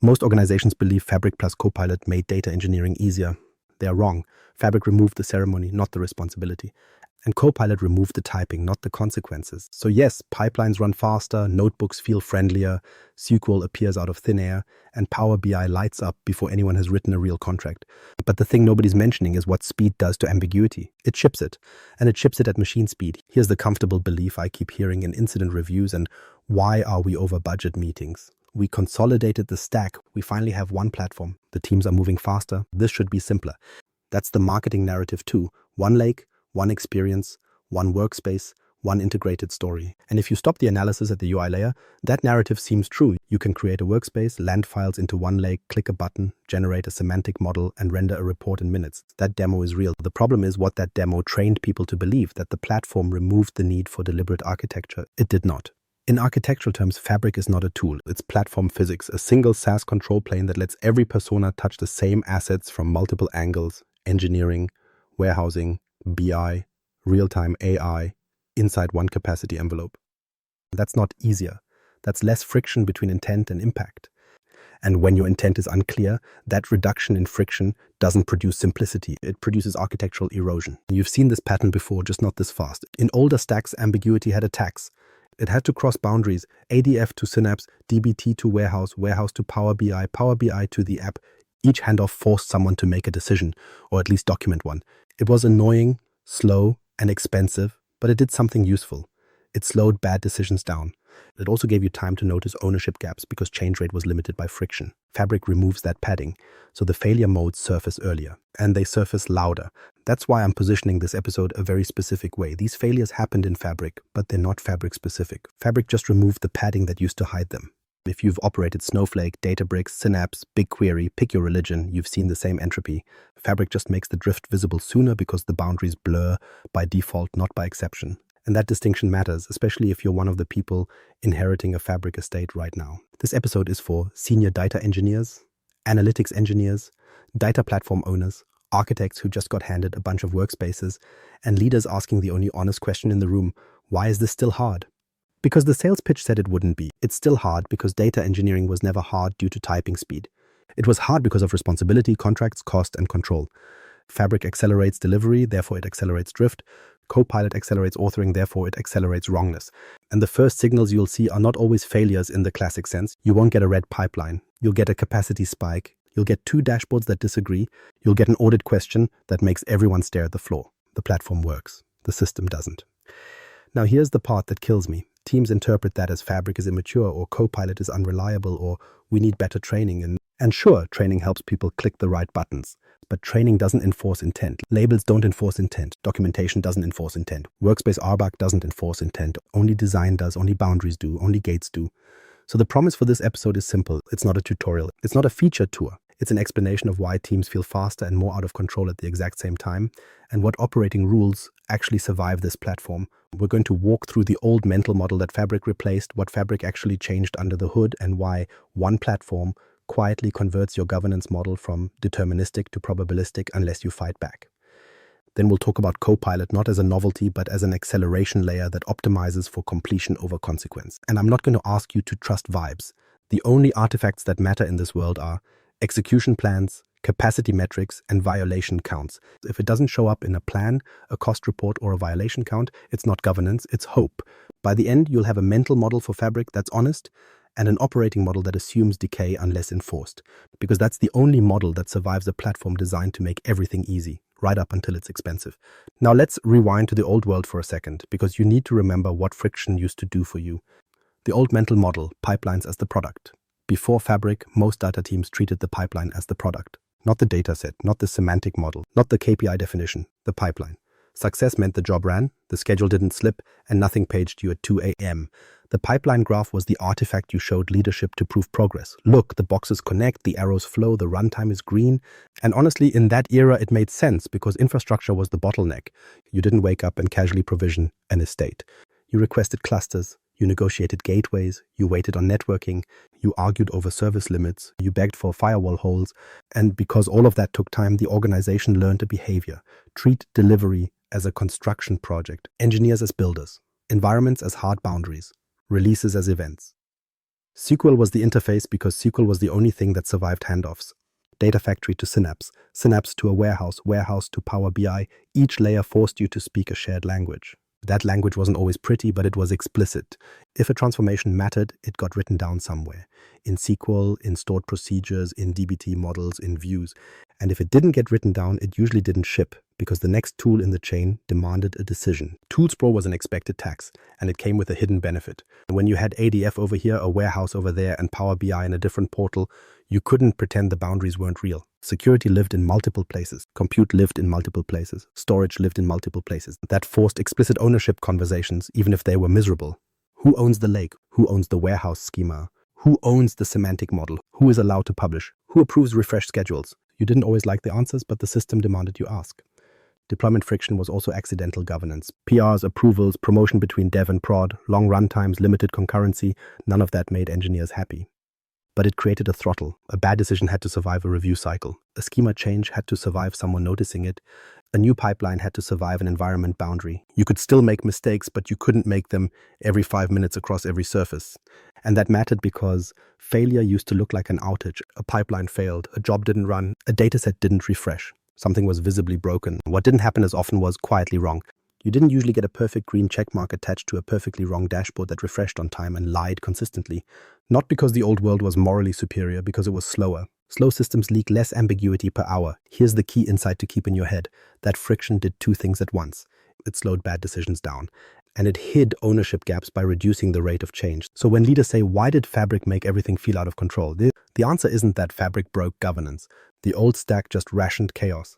Most organizations believe Fabric plus Copilot made data engineering easier. They are wrong. Fabric removed the ceremony, not the responsibility. And Copilot removed the typing, not the consequences. So yes, pipelines run faster, notebooks feel friendlier, SQL appears out of thin air, and Power BI lights up before anyone has written a real contract. But the thing nobody's mentioning is what speed does to ambiguity. It ships it, and it ships it at machine speed. Here's the comfortable belief I keep hearing in incident reviews and why are we over budget meetings. We consolidated the stack. We finally have one platform. The teams are moving faster. This should be simpler. That's the marketing narrative too. OneLake, one experience, one workspace, one integrated story. And if you stop the analysis at the UI layer, that narrative seems true. You can create a workspace, land files into OneLake, click a button, generate a semantic model, and render a report in minutes. That demo is real. The problem is what that demo trained people to believe, that the platform removed the need for deliberate architecture. It did not. In architectural terms, Fabric is not a tool. It's platform physics, a single SaaS control plane that lets every persona touch the same assets from multiple angles: engineering, warehousing, BI, real-time AI, inside one capacity envelope. That's not easier. That's less friction between intent and impact. And when your intent is unclear, that reduction in friction doesn't produce simplicity. It produces architectural erosion. You've seen this pattern before, just not this fast. In older stacks, ambiguity had a tax. It had to cross boundaries: ADF to Synapse, DBT to warehouse, warehouse to Power BI to the app. Each handoff forced someone to make a decision, or at least document one. It was annoying, slow, and expensive, but it did something useful. It slowed bad decisions down. It also gave you time to notice ownership gaps because change rate was limited by friction. Fabric removes that padding, so the failure modes surface earlier, and they surface louder. That's why I'm positioning this episode a very specific way. These failures happened in Fabric, but they're not Fabric specific. Fabric just removed the padding that used to hide them. If you've operated Snowflake, Databricks, Synapse, BigQuery, pick your religion, you've seen the same entropy. Fabric just makes the drift visible sooner because the boundaries blur by default, not by exception. And that distinction matters, especially if you're one of the people inheriting a Fabric estate right now. This episode is for senior data engineers, analytics engineers, data platform owners, architects who just got handed a bunch of workspaces, and leaders asking the only honest question in the room: why is this still hard? Because the sales pitch said it wouldn't be. It's still hard because data engineering was never hard due to typing speed. It was hard because of responsibility, contracts, cost, and control. Fabric accelerates delivery, therefore it accelerates drift. Copilot accelerates authoring, therefore it accelerates wrongness. And the first signals you'll see are not always failures in the classic sense. You won't get a red pipeline. You'll get a capacity spike. You'll get two dashboards that disagree. You'll get an audit question that makes everyone stare at the floor. The platform works. The system doesn't. Now here's the part that kills me. Teams interpret that as Fabric is immature, or Copilot is unreliable, or we need better training. And sure, training helps people click the right buttons. But training doesn't enforce intent. Labels don't enforce intent. Documentation doesn't enforce intent. Workspace RBAC doesn't enforce intent. Only design does, only boundaries do, only gates do. So the promise for this episode is simple. It's not a tutorial. It's not a feature tour. It's an explanation of why teams feel faster and more out of control at the exact same time, and what operating rules actually survive this platform. We're going to walk through the old mental model that Fabric replaced, what Fabric actually changed under the hood, and why one platform quietly converts your governance model from deterministic to probabilistic unless you fight back. Then we'll talk about Copilot not as a novelty, but as an acceleration layer that optimizes for completion over consequence. And I'm not going to ask you to trust vibes. The only artifacts that matter in this world are execution plans, capacity metrics, and violation counts. If it doesn't show up in a plan, a cost report, or a violation count, it's not governance, it's hope. By the end, you'll have a mental model for Fabric that's honest, and an operating model that assumes decay unless enforced. Because that's the only model that survives a platform designed to make everything easy, right up until it's expensive. Now let's rewind to the old world for a second, because you need to remember what friction used to do for you. The old mental model, pipelines as the product. Before Fabric, most data teams treated the pipeline as the product. Not the dataset, not the semantic model, not the KPI definition, the pipeline. Success meant the job ran, the schedule didn't slip, and nothing paged you at 2 a.m. The pipeline graph was the artifact you showed leadership to prove progress. Look, the boxes connect, the arrows flow, the runtime is green. And honestly, in that era, it made sense because infrastructure was the bottleneck. You didn't wake up and casually provision an estate. You requested clusters. You negotiated gateways, you waited on networking, you argued over service limits, you begged for firewall holes, and because all of that took time, the organization learned a behavior. Treat delivery as a construction project, engineers as builders, environments as hard boundaries, releases as events. SQL was the interface because SQL was the only thing that survived handoffs. Data factory to Synapse, Synapse to a warehouse, warehouse to Power BI. Each layer forced you to speak a shared language. That language wasn't always pretty, but it was explicit. If a transformation mattered, it got written down somewhere. In SQL, in stored procedures, in DBT models, in views. And if it didn't get written down, it usually didn't ship, because the next tool in the chain demanded a decision. Tools Pro was an expected tax, and it came with a hidden benefit. When you had ADF over here, a warehouse over there, and Power BI in a different portal, you couldn't pretend the boundaries weren't real. Security lived in multiple places. Compute lived in multiple places. Storage lived in multiple places. That forced explicit ownership conversations, even if they were miserable. Who owns the lake? Who owns the warehouse schema? Who owns the semantic model? Who is allowed to publish? Who approves refresh schedules? You didn't always like the answers, but the system demanded you ask. Deployment friction was also accidental governance. PRs, approvals, promotion between dev and prod, long runtimes, limited concurrency, none of that made engineers happy. But it created a throttle. A bad decision had to survive a review cycle. A schema change had to survive someone noticing it. A new pipeline had to survive an environment boundary. You could still make mistakes, but you couldn't make them every 5 minutes across every surface. And that mattered because failure used to look like an outage. A pipeline failed, a job didn't run, a dataset didn't refresh. Something was visibly broken. What didn't happen as often was quietly wrong. You didn't usually get a perfect green checkmark attached to a perfectly wrong dashboard that refreshed on time and lied consistently. Not because the old world was morally superior, because it was slower. Slow systems leak less ambiguity per hour. Here's the key insight to keep in your head. That friction did two things at once. It slowed bad decisions down, and it hid ownership gaps by reducing the rate of change. So when leaders say, why did Fabric make everything feel out of control? The answer isn't that Fabric broke governance. The old stack just rationed chaos.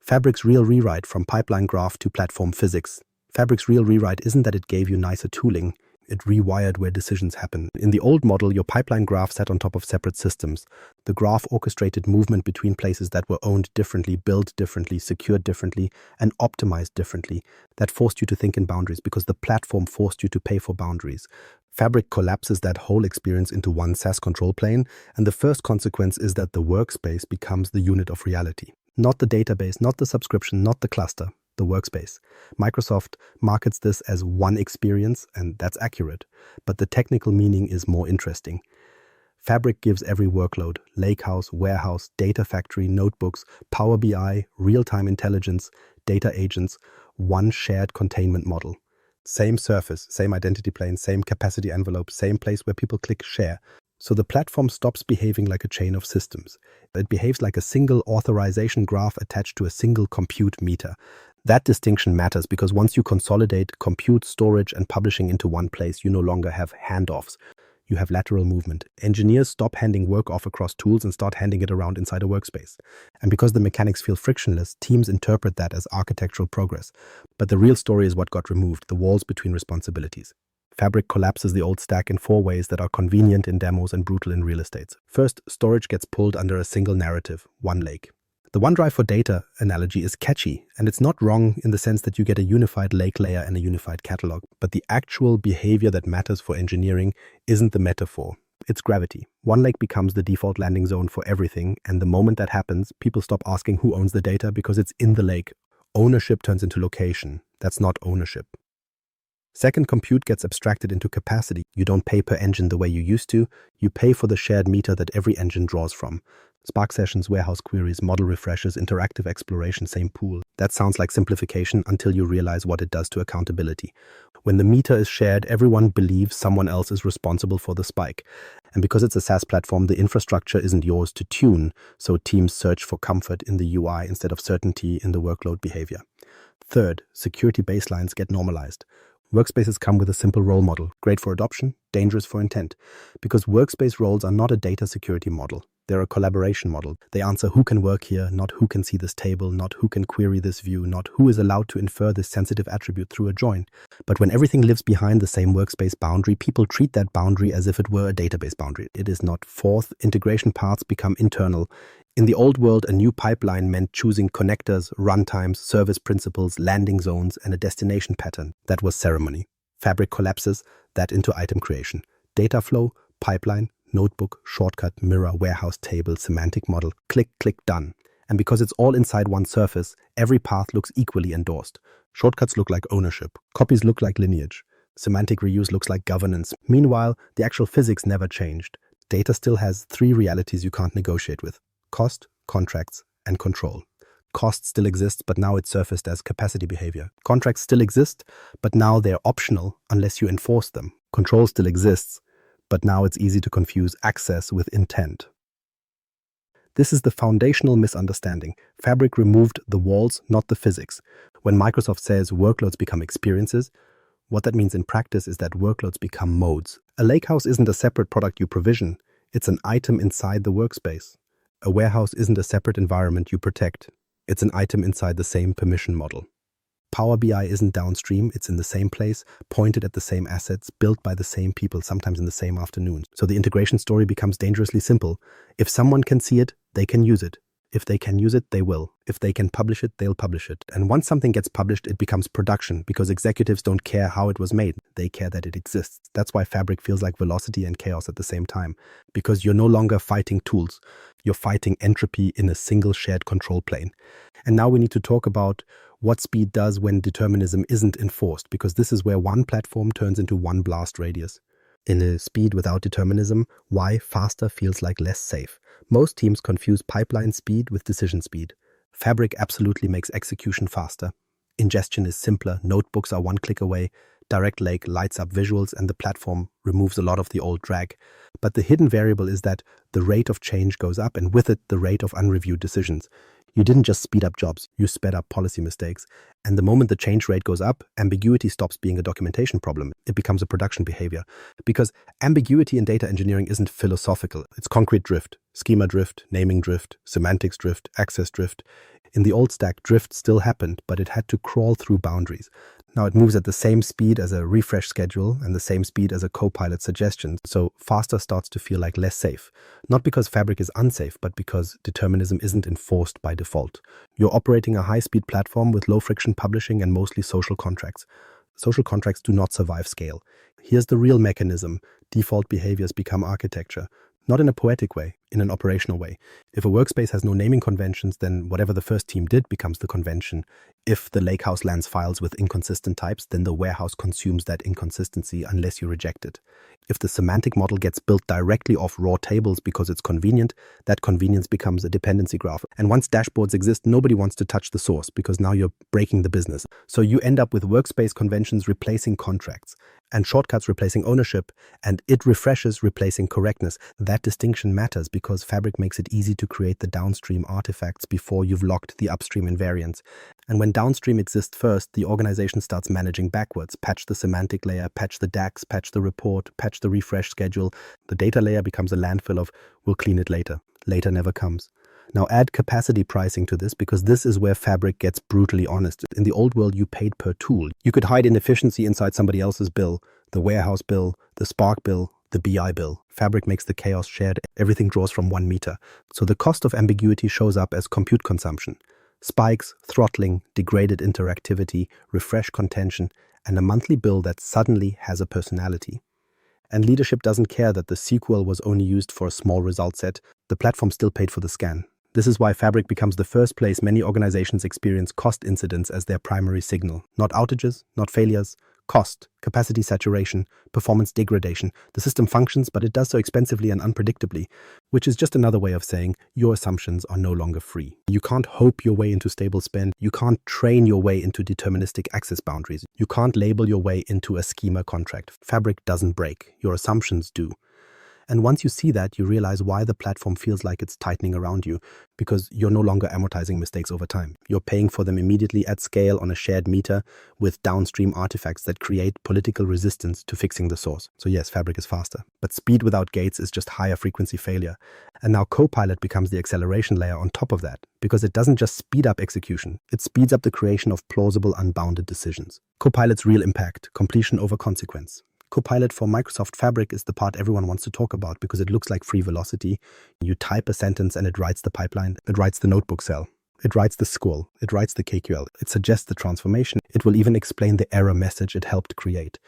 Fabric's real rewrite from pipeline graph to platform physics. Fabric's real rewrite isn't that it gave you nicer tooling. It rewired where decisions happen. In the old model, your pipeline graph sat on top of separate systems. The graph orchestrated movement between places that were owned differently, built differently, secured differently, and optimized differently. That forced you to think in boundaries because the platform forced you to pay for boundaries. Fabric collapses that whole experience into one SaaS control plane, and the first consequence is that the workspace becomes the unit of reality. Not the database, not the subscription, not the cluster, the workspace. Microsoft markets this as one experience, and that's accurate, but the technical meaning is more interesting. Fabric gives every workload, lakehouse, warehouse, data factory, notebooks, Power BI, real-time intelligence, data agents, one shared containment model. Same surface, same identity plane, same capacity envelope, same place where people click share. So the platform stops behaving like a chain of systems. It behaves like a single authorization graph attached to a single compute meter. That distinction matters because once you consolidate compute, storage, and publishing into one place, you no longer have handoffs. You have lateral movement. Engineers stop handing work off across tools and start handing it around inside a workspace. And because the mechanics feel frictionless, teams interpret that as architectural progress. But the real story is what got removed, the walls between responsibilities. Fabric collapses the old stack in 4 ways that are convenient in demos and brutal in real estate. First, storage gets pulled under a single narrative, OneLake. The OneDrive for data analogy is catchy, and it's not wrong in the sense that you get a unified lake layer and a unified catalog. But the actual behavior that matters for engineering isn't the metaphor. It's gravity. OneLake becomes the default landing zone for everything, and the moment that happens, people stop asking who owns the data because it's in the lake. Ownership turns into location. That's not ownership. Second, compute gets abstracted into capacity. You don't pay per engine the way you used to. You pay for the shared meter that every engine draws from. Spark sessions, warehouse queries, model refreshes, interactive exploration, same pool. That sounds like simplification until you realize what it does to accountability. When the meter is shared, everyone believes someone else is responsible for the spike. And because it's a SaaS platform, the infrastructure isn't yours to tune, so teams search for comfort in the UI instead of certainty in the workload behavior. Third, security baselines get normalized. Workspaces come with a simple role model, great for adoption, dangerous for intent, because workspace roles are not a data security model. They're a collaboration model. They answer who can work here, not who can see this table, not who can query this view, not who is allowed to infer this sensitive attribute through a join. But when everything lives behind the same workspace boundary, people treat that boundary as if it were a database boundary. It is not. Fourth, integration paths become internal. In the old world, a new pipeline meant choosing connectors, runtimes, service principles, landing zones, and a destination pattern. That was ceremony. Fabric collapses that into item creation. Data flow, pipeline, notebook, shortcut, mirror, warehouse table, semantic model, click, click, done. And because it's all inside one surface, every path looks equally endorsed. Shortcuts look like ownership. Copies look like lineage. Semantic reuse looks like governance. Meanwhile, the actual physics never changed. Data still has three realities you can't negotiate with: cost, contracts, and control. Cost still exists, but now it's surfaced as capacity behavior. Contracts still exist, but now they're optional unless you enforce them. Control still exists, but now it's easy to confuse access with intent. This is the foundational misunderstanding. Fabric removed the walls, not the physics. When Microsoft says workloads become experiences, what that means in practice is that workloads become modes. A lakehouse isn't a separate product you provision, it's an item inside the workspace. A warehouse isn't a separate environment you protect, it's an item inside the same permission model. Power BI isn't downstream, it's in the same place, pointed at the same assets, built by the same people, sometimes in the same afternoon. So the integration story becomes dangerously simple. If someone can see it, they can use it. If they can use it, they will. If they can publish it, they'll publish it. And once something gets published, it becomes production, because executives don't care how it was made. They care that it exists. That's why Fabric feels like velocity and chaos at the same time, because you're no longer fighting tools. You're fighting entropy in a single shared control plane. And now we need to talk about what speed does when determinism isn't enforced, because this is where one platform turns into one blast radius. In a speed without determinism, why faster feels like less safe. Most teams confuse pipeline speed with decision speed. Fabric absolutely makes execution faster. Ingestion is simpler, notebooks are one click away, Direct Lake lights up visuals, and the platform removes a lot of the old drag. But the hidden variable is that the rate of change goes up, and with it, the rate of unreviewed decisions. You didn't just speed up jobs, you sped up policy mistakes. And the moment the change rate goes up, ambiguity stops being a documentation problem. It becomes a production behavior. Because ambiguity in data engineering isn't philosophical. It's concrete drift, schema drift, naming drift, semantics drift, access drift. In the old stack, drift still happened, but it had to crawl through boundaries. Now it moves at the same speed as a refresh schedule and the same speed as a Copilot suggestion, so faster starts to feel like less safe. Not because Fabric is unsafe, but because determinism isn't enforced by default. You're operating a high-speed platform with low-friction publishing and mostly social contracts. Social contracts do not survive scale. Here's the real mechanism. Default behaviors become architecture. Not in a poetic way, in an operational way. If a workspace has no naming conventions, then whatever the first team did becomes the convention. If the lakehouse lands files with inconsistent types, then the warehouse consumes that inconsistency unless you reject it. If the semantic model gets built directly off raw tables because it's convenient, that convenience becomes a dependency graph. And once dashboards exist, nobody wants to touch the source because now you're breaking the business. So you end up with workspace conventions replacing contracts, and shortcuts replacing ownership, and it refreshes replacing correctness. That distinction matters because Fabric makes it easy to create the downstream artifacts before you've locked the upstream invariants. And when downstream exists first, the organization starts managing backwards. Patch the semantic layer, patch the DAX, patch the report, patch the refresh schedule. The data layer becomes a landfill of, we'll clean it later. Later never comes. Now add capacity pricing to this, because this is where Fabric gets brutally honest. In the old world, you paid per tool. You could hide inefficiency inside somebody else's bill, the warehouse bill, the Spark bill, the BI bill. Fabric makes the chaos shared. Everything draws from one meter. So the cost of ambiguity shows up as compute consumption. Spikes, throttling, degraded interactivity, refresh contention, and a monthly bill that suddenly has a personality. And leadership doesn't care that the SQL was only used for a small result set. The platform still paid for the scan. This is why Fabric becomes the first place many organizations experience cost incidents as their primary signal. Not outages, not failures. Cost, capacity saturation, performance degradation. The system functions, but it does so expensively and unpredictably, which is just another way of saying your assumptions are no longer free. You can't hope your way into stable spend. You can't train your way into deterministic access boundaries. You can't label your way into a schema contract. Fabric doesn't break. Your assumptions do. And once you see that, you realize why the platform feels like it's tightening around you, because you're no longer amortizing mistakes over time. You're paying for them immediately at scale on a shared meter with downstream artifacts that create political resistance to fixing the source. So yes, Fabric is faster, but speed without gates is just higher frequency failure. And now Copilot becomes the acceleration layer on top of that, because it doesn't just speed up execution, it speeds up the creation of plausible, unbounded decisions. Copilot's real impact, completion over consequence. Copilot for Microsoft Fabric is the part everyone wants to talk about because it looks like free velocity. You type a sentence and it writes the pipeline, it writes the notebook cell, it writes the SQL, it writes the KQL, it suggests the transformation, it will even explain the error message it helped create.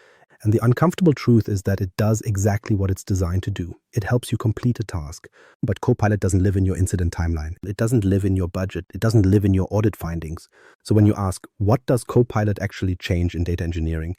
And the uncomfortable truth is that it does exactly what it's designed to do. It helps you complete a task. But Copilot doesn't live in your incident timeline. It doesn't live in your budget. It doesn't live in your audit findings. So when you ask, what does Copilot actually change in data engineering?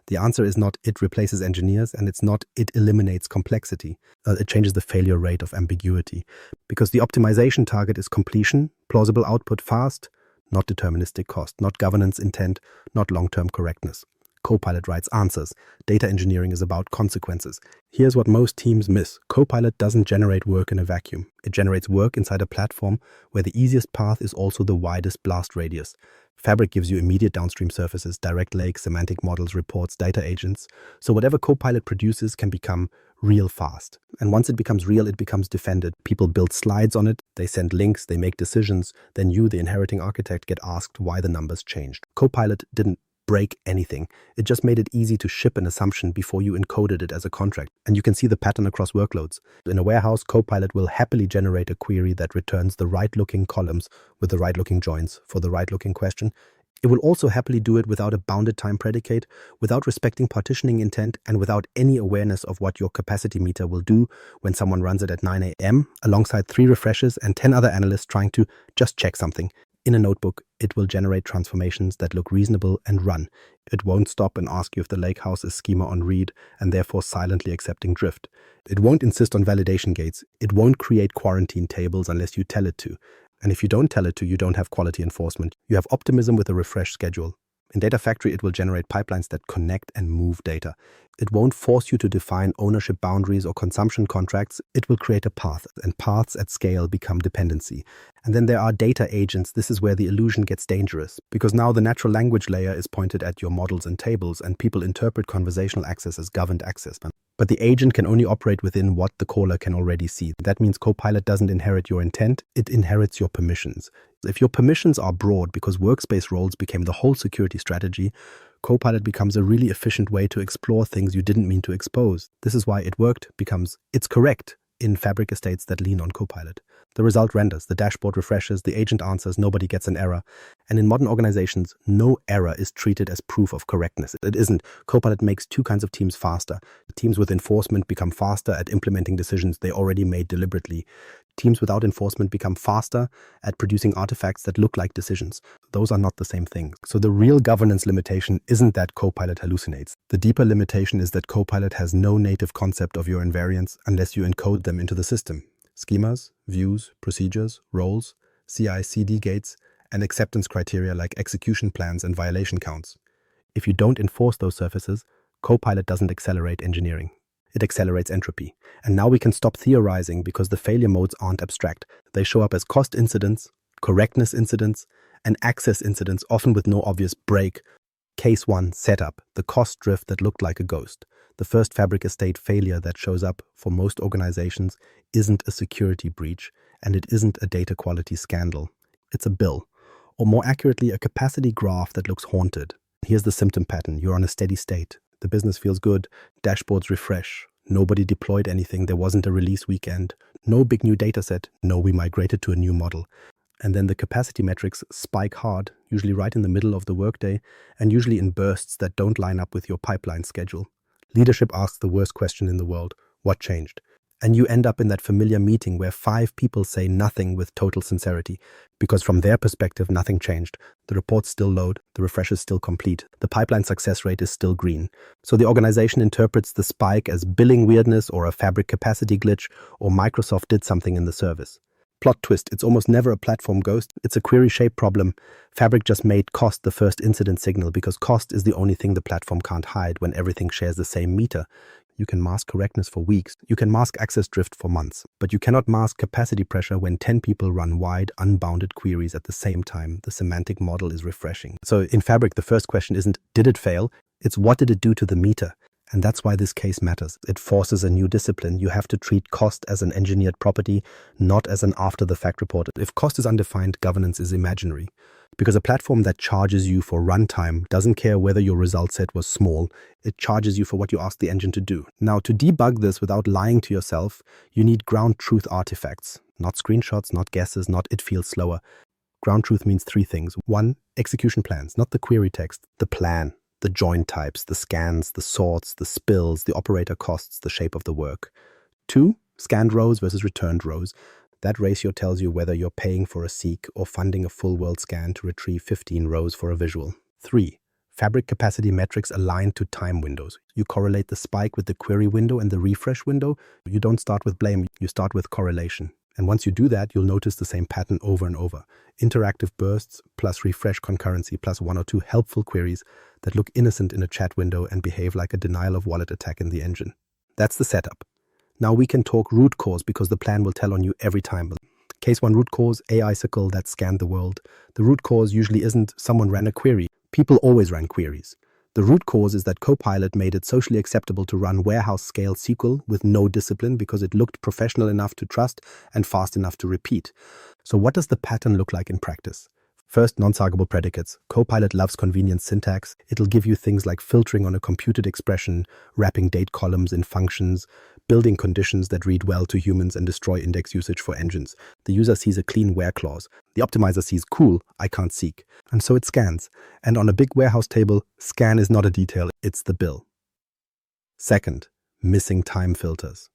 The answer is not it replaces engineers, and it's not it eliminates complexity. It changes the failure rate of ambiguity. Because the optimization target is completion, plausible output fast, not deterministic cost, not governance intent, not long-term correctness. Copilot writes answers. Data engineering is about consequences. Here's what most teams miss. Copilot doesn't generate work in a vacuum. It generates work inside a platform where the easiest path is also the widest blast radius. Fabric gives you immediate downstream surfaces, direct lakes, semantic models, reports, data agents. So whatever Copilot produces can become real fast. And once it becomes real, it becomes defended. People build slides on it, they send links, they make decisions. Then you, the inheriting architect, get asked why the numbers changed. Copilot didn't break anything. It just made it easy to ship an assumption before you encoded it as a contract. And you can see the pattern across workloads. In a warehouse, Copilot will happily generate a query that returns the right-looking columns with the right-looking joins for the right-looking question. It will also happily do it without a bounded time predicate, without respecting partitioning intent, and without any awareness of what your capacity meter will do when someone runs it at 9 a.m. alongside 3 refreshes and 10 other analysts trying to just check something. In a notebook, it will generate transformations that look reasonable and run. It won't stop and ask you if the lakehouse is schema on read and therefore silently accepting drift. It won't insist on validation gates. It won't create quarantine tables unless you tell it to. And if you don't tell it to, you don't have quality enforcement. You have optimism with a refresh schedule. In Data Factory, it will generate pipelines that connect and move data. It won't force you to define ownership boundaries or consumption contracts. It will create a path, and paths at scale become dependency. And then there are data agents. This is where the illusion gets dangerous, because now the natural language layer is pointed at your models and tables, and people interpret conversational access as governed access. But the agent can only operate within what the caller can already see. That means Copilot doesn't inherit your intent, it inherits your permissions. If your permissions are broad because workspace roles became the whole security strategy, Copilot becomes a really efficient way to explore things you didn't mean to expose. This is why it worked becomes it's correct in Fabric estates that lean on Copilot. The result renders, the dashboard refreshes, the agent answers, nobody gets an error. And in modern organizations, no error is treated as proof of correctness. It isn't. Copilot makes 2 kinds of teams faster. Teams with enforcement become faster at implementing decisions they already made deliberately. Teams without enforcement become faster at producing artifacts that look like decisions. Those are not the same thing. So the real governance limitation isn't that Copilot hallucinates. The deeper limitation is that Copilot has no native concept of your invariants unless you encode them into the system. Schemas, views, procedures, roles, CI/CD gates, and acceptance criteria like execution plans and violation counts. If you don't enforce those surfaces, Copilot doesn't accelerate engineering. It accelerates entropy. And now we can stop theorizing because the failure modes aren't abstract. They show up as cost incidents, correctness incidents, and access incidents, often with no obvious break. Case 1, setup, the cost drift that looked like a ghost. The first Fabric estate failure that shows up for most organizations isn't a security breach, and it isn't a data quality scandal. It's a bill, or more accurately, a capacity graph that looks haunted. Here's the symptom pattern. You're on a steady state. The business feels good. Dashboards refresh. Nobody deployed anything. There wasn't a release weekend. No big new data set. No, we migrated to a new model. And then the capacity metrics spike hard, usually right in the middle of the workday, and usually in bursts that don't line up with your pipeline schedule. Leadership asks the worst question in the world: what changed? And you end up in that familiar meeting where 5 people say nothing with total sincerity, because from their perspective, nothing changed. The reports still load, the refresh is still complete, the pipeline success rate is still green. So the organization interprets the spike as billing weirdness or a Fabric capacity glitch, or Microsoft did something in the service. Plot twist, it's almost never a platform ghost, it's a query shape problem. Fabric just made cost the first incident signal because cost is the only thing the platform can't hide when everything shares the same meter. You can mask correctness for weeks, you can mask access drift for months, but you cannot mask capacity pressure when 10 people run wide, unbounded queries at the same time. The semantic model is refreshing. So in Fabric, the first question isn't, did it fail? It's what did it do to the meter? And that's why this case matters. It forces a new discipline. You have to treat cost as an engineered property, not as an after-the-fact report. If cost is undefined, governance is imaginary. Because a platform that charges you for runtime doesn't care whether your result set was small. It charges you for what you ask the engine to do. Now, to debug this without lying to yourself, you need ground truth artifacts. Not screenshots, not guesses, not it feels slower. Ground truth means 3 things. 1, execution plans, not the query text, the plan. The join types, the scans, the sorts, the spills, the operator costs, the shape of the work. 2, scanned rows versus returned rows. That ratio tells you whether you're paying for a seek or funding a full world scan to retrieve 15 rows for a visual. 3, Fabric capacity metrics align to time windows. You correlate the spike with the query window and the refresh window. You don't start with blame, you start with correlation. And once you do that, you'll notice the same pattern over and over. Interactive bursts plus refresh concurrency plus one or two helpful queries that look innocent in a chat window and behave like a denial of wallet attack in the engine. That's the setup. Now we can talk root cause because the plan will tell on you every time. Case 1 root cause, AI-sicle that scanned the world. The root cause usually isn't someone ran a query. People always ran queries. The root cause is that Copilot made it socially acceptable to run warehouse-scale SQL with no discipline because it looked professional enough to trust and fast enough to repeat. So what does the pattern look like in practice? First, non-targetable predicates. Copilot loves convenient syntax. It'll give you things like filtering on a computed expression, wrapping date columns in functions, building conditions that read well to humans and destroy index usage for engines. The user sees a clean where clause. The optimizer sees, cool, I can't seek. And so it scans. And on a big warehouse table, scan is not a detail, it's the bill. Second, missing time filters.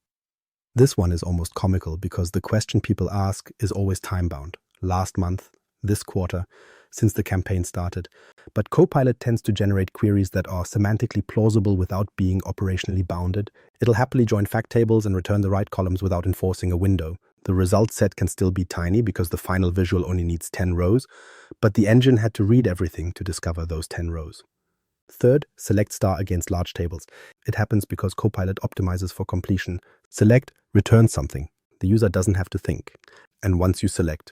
This one is almost comical because the question people ask is always time-bound. Last month, this quarter, since the campaign started. But Copilot tends to generate queries that are semantically plausible without being operationally bounded. It'll happily join fact tables and return the right columns without enforcing a window. The result set can still be tiny because the final visual only needs 10 rows, but the engine had to read everything to discover those 10 rows. Third, select star against large tables. It happens because Copilot optimizes for completion. Select returns something. The user doesn't have to think. And once you select,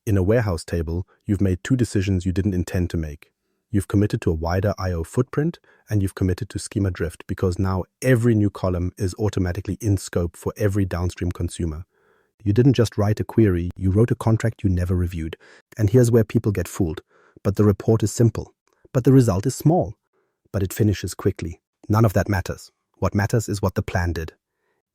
in a warehouse table, you've made two decisions you didn't intend to make. You've committed to a wider I/O footprint, and you've committed to schema drift because now every new column is automatically in scope for every downstream consumer. You didn't just write a query, you wrote a contract you never reviewed. And here's where people get fooled. But the report is simple. But the result is small. But it finishes quickly. None of that matters. What matters is what the plan did.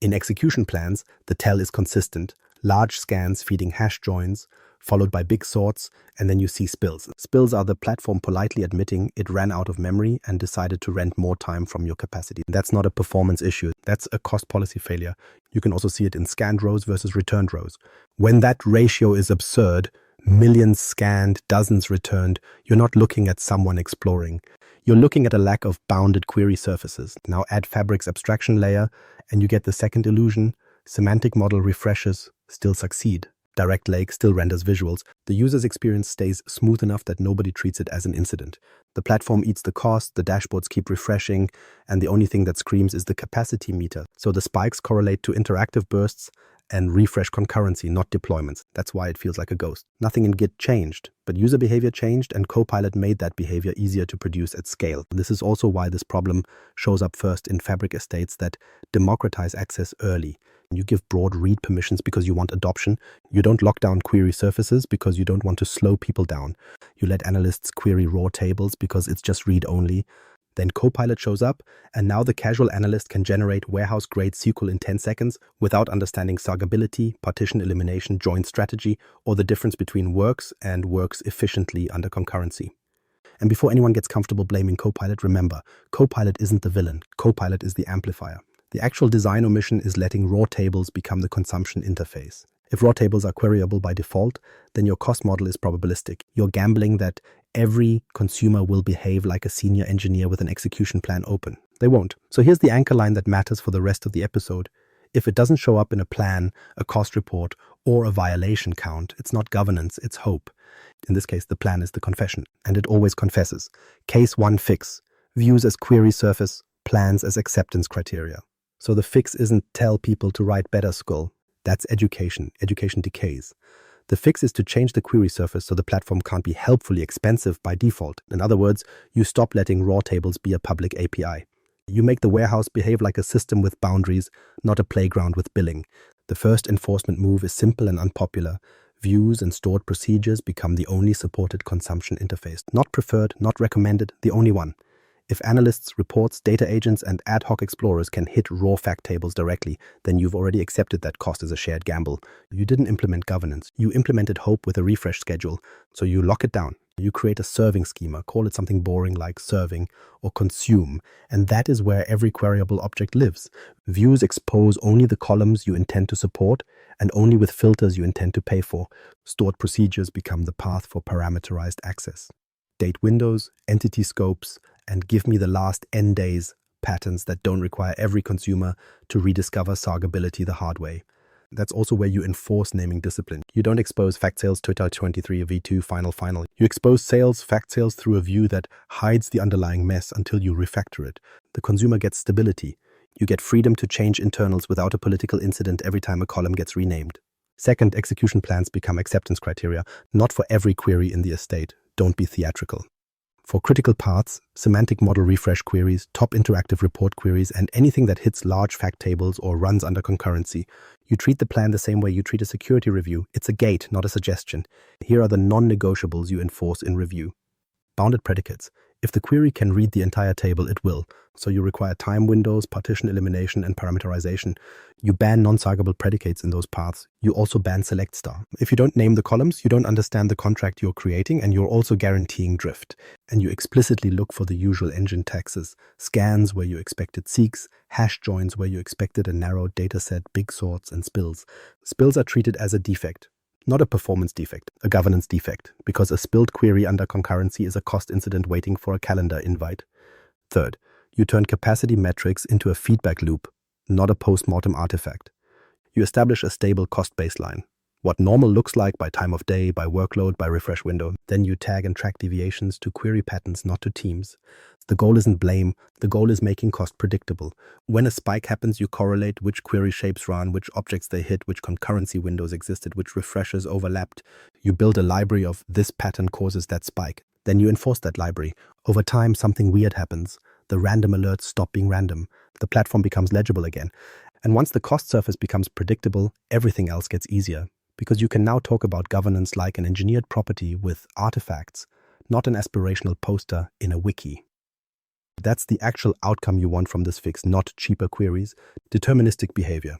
In execution plans, the tell is consistent. Large scans feeding hash joins, followed by big sorts, and then you see spills. Spills are the platform politely admitting it ran out of memory and decided to rent more time from your capacity. That's not a performance issue. That's a cost policy failure. You can also see it in scanned rows versus returned rows. When that ratio is absurd, millions scanned, dozens returned, you're not looking at someone exploring. You're looking at a lack of bounded query surfaces. Now add Fabric's abstraction layer, and you get the second illusion. Semantic model refreshes still succeed. Direct Lake still renders visuals. The user's experience stays smooth enough that nobody treats it as an incident. The platform eats the cost, the dashboards keep refreshing, and the only thing that screams is the capacity meter. So the spikes correlate to interactive bursts and refresh concurrency, not deployments. That's why it feels like a ghost. Nothing in Git changed, but user behavior changed, and Copilot made that behavior easier to produce at scale. This is also why this problem shows up first in Fabric estates that democratize access early. You give broad read permissions because you want adoption. You don't lock down query surfaces because you don't want to slow people down. You let analysts query raw tables because it's just read-only. Then Copilot shows up, and now the casual analyst can generate warehouse-grade SQL in 10 seconds without understanding saggability, partition elimination, join strategy, or the difference between works and works efficiently under concurrency. And before anyone gets comfortable blaming Copilot, remember, Copilot isn't the villain. Copilot is the amplifier. The actual design omission is letting raw tables become the consumption interface. If raw tables are queryable by default, then your cost model is probabilistic. You're gambling that every consumer will behave like a senior engineer with an execution plan open. They won't. So here's the anchor line that matters for the rest of the episode. If it doesn't show up in a plan, a cost report, or a violation count, it's not governance, it's hope. In this case, the plan is the confession, and it always confesses. Case 1 fix. Views as query surface, plans as acceptance criteria. So the fix isn't tell people to write better SQL. That's education. Education decays. The fix is to change the query surface so the platform can't be helpfully expensive by default. In other words, you stop letting raw tables be a public API. You make the warehouse behave like a system with boundaries, not a playground with billing. The first enforcement move is simple and unpopular. Views and stored procedures become the only supported consumption interface. Not preferred, not recommended, the only one. If analysts, reports, data agents, and ad hoc explorers can hit raw fact tables directly, then you've already accepted that cost as a shared gamble. You didn't implement governance. You implemented hope with a refresh schedule. So you lock it down. You create a serving schema, call it something boring like serving or consume, and that is where every queryable object lives. Views expose only the columns you intend to support and only with filters you intend to pay for. Stored procedures become the path for parameterized access. date windows, entity scopes, and give me the last n days patterns that don't require every consumer to rediscover SARgability the hard way. That's also where you enforce naming discipline. You don't expose fact sales 2023 V2 final. You expose fact sales through a view that hides the underlying mess until you refactor it. The consumer gets stability. You get freedom to change internals without a political incident every time a column gets renamed. Second, execution plans become acceptance criteria, not for every query in the estate. Don't be theatrical. For critical paths, semantic model refresh queries, top interactive report queries, and anything that hits large fact tables or runs under concurrency, you treat the plan the same way you treat a security review. It's a gate, not a suggestion. Here are the non-negotiables you enforce in review. Bounded predicates. If the query can read the entire table, it will. So you require time windows, partition elimination, and parameterization. You ban non-SARgable predicates in those paths. You also ban select star. If you don't name the columns, you don't understand the contract you're creating, and you're also guaranteeing drift. And you explicitly look for the usual engine taxes, scans where you expected seeks, hash joins where you expected a narrowed dataset, big sorts, and spills. Spills are treated as a defect. Not a performance defect, a governance defect, because a spilled query under concurrency is a cost incident waiting for a calendar invite. Third, you turn capacity metrics into a feedback loop, not a post-mortem artifact. You establish a stable cost baseline, what normal looks like by time of day, by workload, by refresh window. Then you tag and track deviations to query patterns, not to teams. The goal isn't blame, the goal is making cost predictable. When a spike happens, you correlate which query shapes ran, which objects they hit, which concurrency windows existed, which refreshes overlapped. You build a library of this pattern causes that spike. Then you enforce that library. Over time, something weird happens. The random alerts stop being random. The platform becomes legible again. And once the cost surface becomes predictable, everything else gets easier. Because you can now talk about governance like an engineered property with artifacts, not an aspirational poster in a wiki. That's the actual outcome you want from this fix, not cheaper queries, deterministic behavior.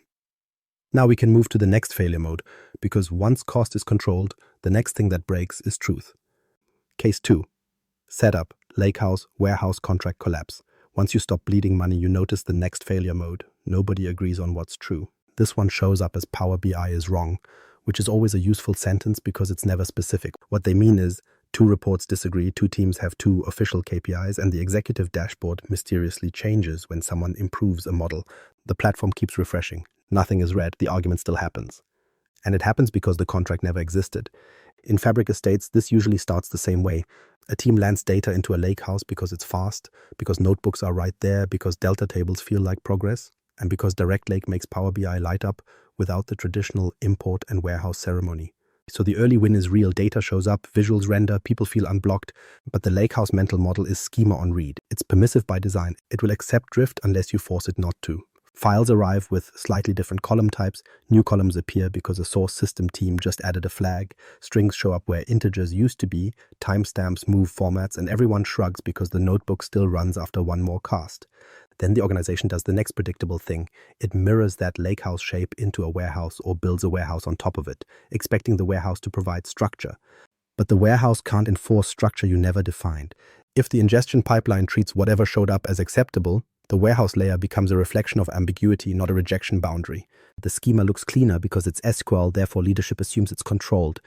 Now we can move to the next failure mode, because once cost is controlled, the next thing that breaks is truth. Case 2. Setup, lakehouse-warehouse contract collapse. Once you stop bleeding money, you notice the next failure mode. Nobody agrees on what's true. This one shows up as Power BI is wrong, which is always a useful sentence because it's never specific. What they mean is, 2 reports disagree, 2 teams have 2 official KPIs, and the executive dashboard mysteriously changes when someone improves a model. The platform keeps refreshing. Nothing is read, the argument still happens. And it happens because the contract never existed. In Fabric estates, this usually starts the same way. A team lands data into a lakehouse because it's fast, because notebooks are right there, because delta tables feel like progress, and because Direct Lake makes Power BI light up without the traditional import and warehouse ceremony. So the early win is real, data shows up, visuals render, people feel unblocked, but the lakehouse mental model is schema on read. It's permissive by design. It will accept drift unless you force it not to. Files arrive with slightly different column types, new columns appear because a source system team just added a flag, strings show up where integers used to be, timestamps move formats, and everyone shrugs because the notebook still runs after one more cast. Then the organization does the next predictable thing. It mirrors that lakehouse shape into a warehouse or builds a warehouse on top of it, expecting the warehouse to provide structure. But the warehouse can't enforce structure you never defined. If the ingestion pipeline treats whatever showed up as acceptable, the warehouse layer becomes a reflection of ambiguity, not a rejection boundary. The schema looks cleaner because it's SQL, therefore leadership assumes it's controlled.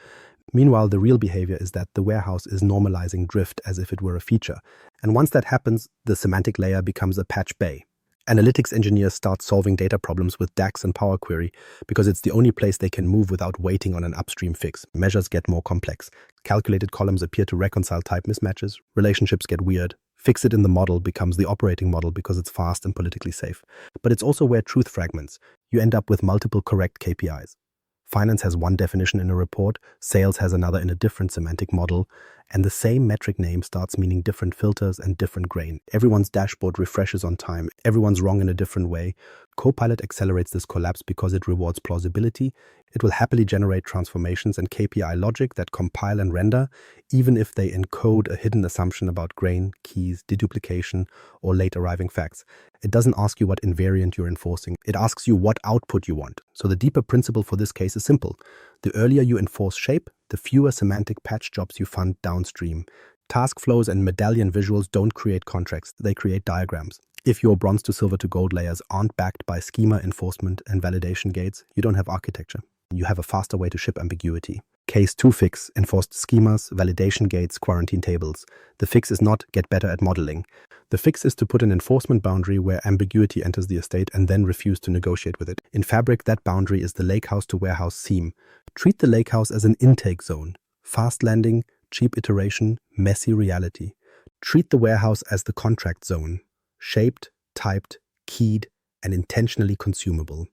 Meanwhile, the real behavior is that the warehouse is normalizing drift as if it were a feature. And once that happens, the semantic layer becomes a patch bay. Analytics engineers start solving data problems with DAX and Power Query because it's the only place they can move without waiting on an upstream fix. Measures get more complex. Calculated columns appear to reconcile type mismatches. Relationships get weird. Fix it in the model becomes the operating model because it's fast and politically safe. But it's also where truth fragments. You end up with multiple correct KPIs. Finance has one definition in a report, sales has another in a different semantic model, and the same metric name starts meaning different filters and different grain. Everyone's dashboard refreshes on time, everyone's wrong in a different way. Copilot accelerates this collapse because it rewards plausibility. It will happily generate transformations and KPI logic that compile and render, even if they encode a hidden assumption about grain, keys, deduplication, or late arriving facts. It doesn't ask you what invariant you're enforcing. It asks you what output you want. So the deeper principle for this case is simple. The earlier you enforce shape, the fewer semantic patch jobs you fund downstream. Task flows and medallion visuals don't create contracts, they create diagrams. If your bronze to silver to gold layers aren't backed by schema enforcement and validation gates, you don't have architecture. You have a faster way to ship ambiguity. Case 2 fix: enforced schemas, validation gates, quarantine tables. The fix is not get better at modeling. The fix is to put an enforcement boundary where ambiguity enters the estate and then refuse to negotiate with it. In Fabric, that boundary is the lakehouse-to-warehouse seam. Treat the lakehouse as an intake zone. Fast landing, cheap iteration, messy reality. Treat the warehouse as the contract zone. Shaped, typed, keyed, and intentionally consumable.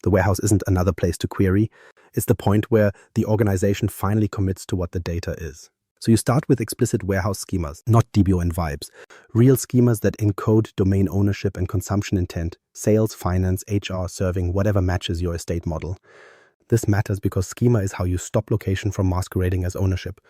The warehouse isn't another place to query. It's the point where the organization finally commits to what the data is. So you start with explicit warehouse schemas, not DBO and vibes. Real schemas that encode domain ownership and consumption intent, sales, finance, HR, serving, whatever matches your estate model. This matters because schema is how you stop location from masquerading as ownership.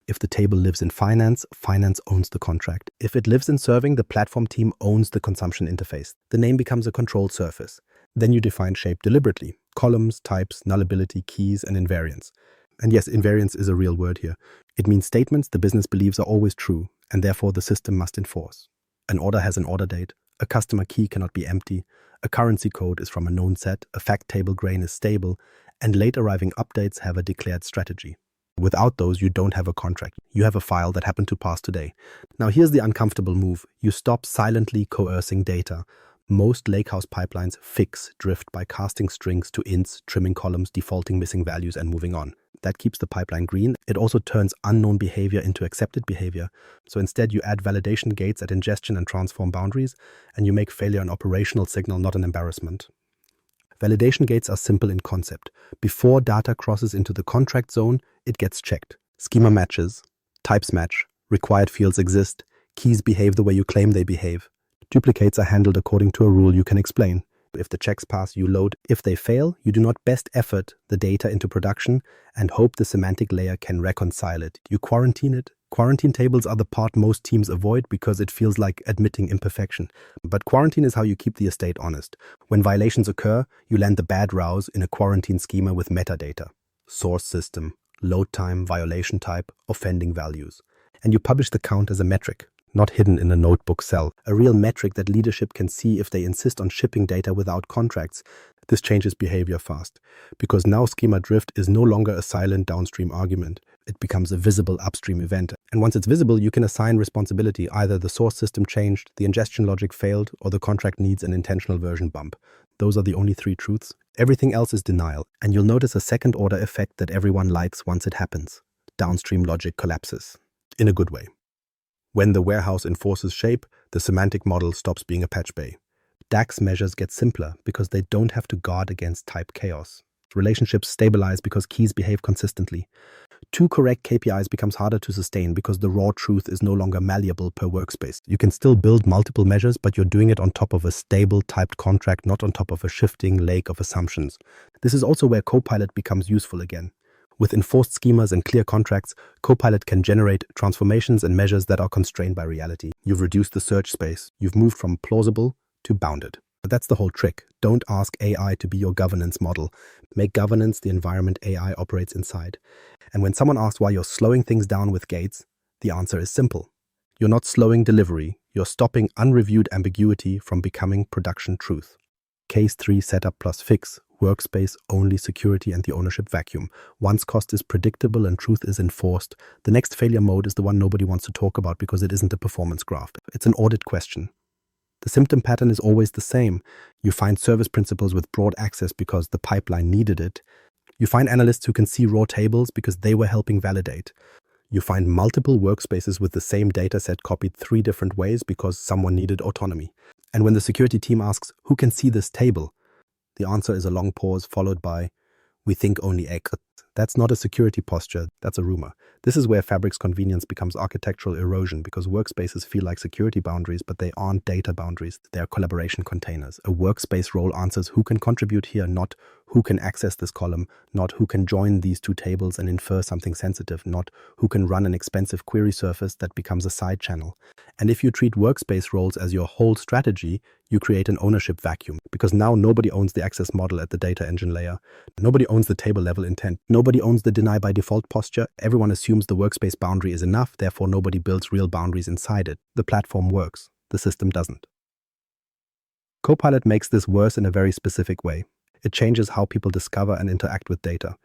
If the table lives in finance, finance owns the contract. If it lives in serving, the platform team owns the consumption interface. The name becomes a controlled surface. Then you define shape deliberately: columns, types, nullability, keys, and invariance. And yes, invariance is a real word here. It means statements the business believes are always true, and therefore the system must enforce. An order has an order date. A customer key cannot be empty. A currency code is from a known set. A fact table grain is stable. And late arriving updates have a declared strategy. Without those, you don't have a contract. You have a file that happened to pass today. Now here's the uncomfortable move. You stop silently coercing data. Most lakehouse pipelines fix drift by casting strings to ints, trimming columns, defaulting missing values, and moving on. That keeps the pipeline green. It also turns unknown behavior into accepted behavior. So instead, you add validation gates at ingestion and transform boundaries, and you make failure an operational signal, not an embarrassment. Validation gates are simple in concept. Before data crosses into the contract zone, it gets checked. Schema matches, types match, required fields exist, keys behave the way you claim they behave. Duplicates are handled according to a rule you can explain. If the checks pass, you load. If they fail, you do not best effort the data into production and hope the semantic layer can reconcile it. You quarantine it. Quarantine tables are the part most teams avoid because it feels like admitting imperfection. But quarantine is how you keep the estate honest. When violations occur, you land the bad rows in a quarantine schema with metadata: source system, load time, violation type, offending values. And you publish the count as a metric, not hidden in a notebook cell, a real metric that leadership can see if they insist on shipping data without contracts. This changes behavior fast, because now schema drift is no longer a silent downstream argument. It becomes a visible upstream event. And once it's visible, you can assign responsibility. Either the source system changed, the ingestion logic failed, or the contract needs an intentional version bump. Those are the only three truths. Everything else is denial. And you'll notice a second-order effect that everyone likes once it happens. Downstream logic collapses. In a good way. When the warehouse enforces shape, the semantic model stops being a patch bay. DAX measures get simpler because they don't have to guard against type chaos. Relationships stabilize because keys behave consistently. Too correct KPIs becomes harder to sustain because the raw truth is no longer malleable per workspace. You can still build multiple measures, but you're doing it on top of a stable typed contract, not on top of a shifting lake of assumptions. This is also where Copilot becomes useful again. With enforced schemas and clear contracts, Copilot can generate transformations and measures that are constrained by reality. You've reduced the search space. You've moved from plausible to bounded. But that's the whole trick. Don't ask AI to be your governance model. Make governance the environment AI operates inside. And when someone asks why you're slowing things down with gates, the answer is simple. You're not slowing delivery. You're stopping unreviewed ambiguity from becoming production truth. Case 3 setup plus fix: workspace-only security and the ownership vacuum. Once cost is predictable and truth is enforced, the next failure mode is the one nobody wants to talk about because it isn't a performance graph. It's an audit question. The symptom pattern is always the same. You find service principals with broad access because the pipeline needed it. You find analysts who can see raw tables because they were helping validate. You find multiple workspaces with the same data set copied 3 different ways because someone needed autonomy. And when the security team asks, who can see this table? The answer is a long pause followed by, we think only X. That's not a security posture, that's a rumor. This is where Fabric's convenience becomes architectural erosion because workspaces feel like security boundaries, but they aren't data boundaries, they're collaboration containers. A workspace role answers who can contribute here, not who can access this column, not who can join these 2 tables and infer something sensitive, not who can run an expensive query surface that becomes a side channel. And if you treat workspace roles as your whole strategy, you create an ownership vacuum because now nobody owns the access model at the data engine layer. Nobody owns the table level intent. Nobody owns the deny by default posture. Everyone assumes the workspace boundary is enough, therefore nobody builds real boundaries inside it. The platform works. The system doesn't. Copilot makes this worse in a very specific way. It changes how people discover and interact with data.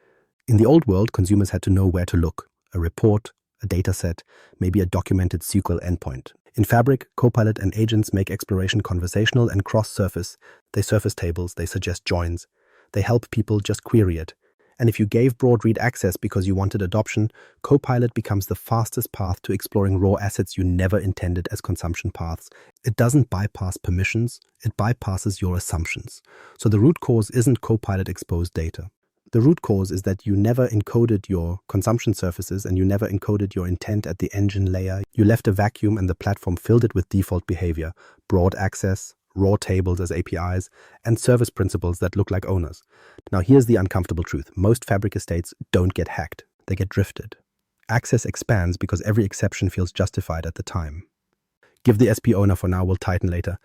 In the old world, consumers had to know where to look: a report, a dataset, maybe a documented SQL endpoint. In Fabric, Copilot and agents make exploration conversational and cross-surface. They surface tables, they suggest joins, they help people just query it. And if you gave broad read access because you wanted adoption, Copilot becomes the fastest path to exploring raw assets you never intended as consumption paths. It doesn't bypass permissions, it bypasses your assumptions. So the root cause isn't Copilot exposed data. The root cause is that you never encoded your consumption surfaces and you never encoded your intent at the engine layer. You left a vacuum and the platform filled it with default behavior, broad access, raw tables as APIs, and service principles that look like owners. Now here's the uncomfortable truth. Most Fabric estates don't get hacked. They get drifted. Access expands because every exception feels justified at the time. Give the SP owner for now, we'll tighten later.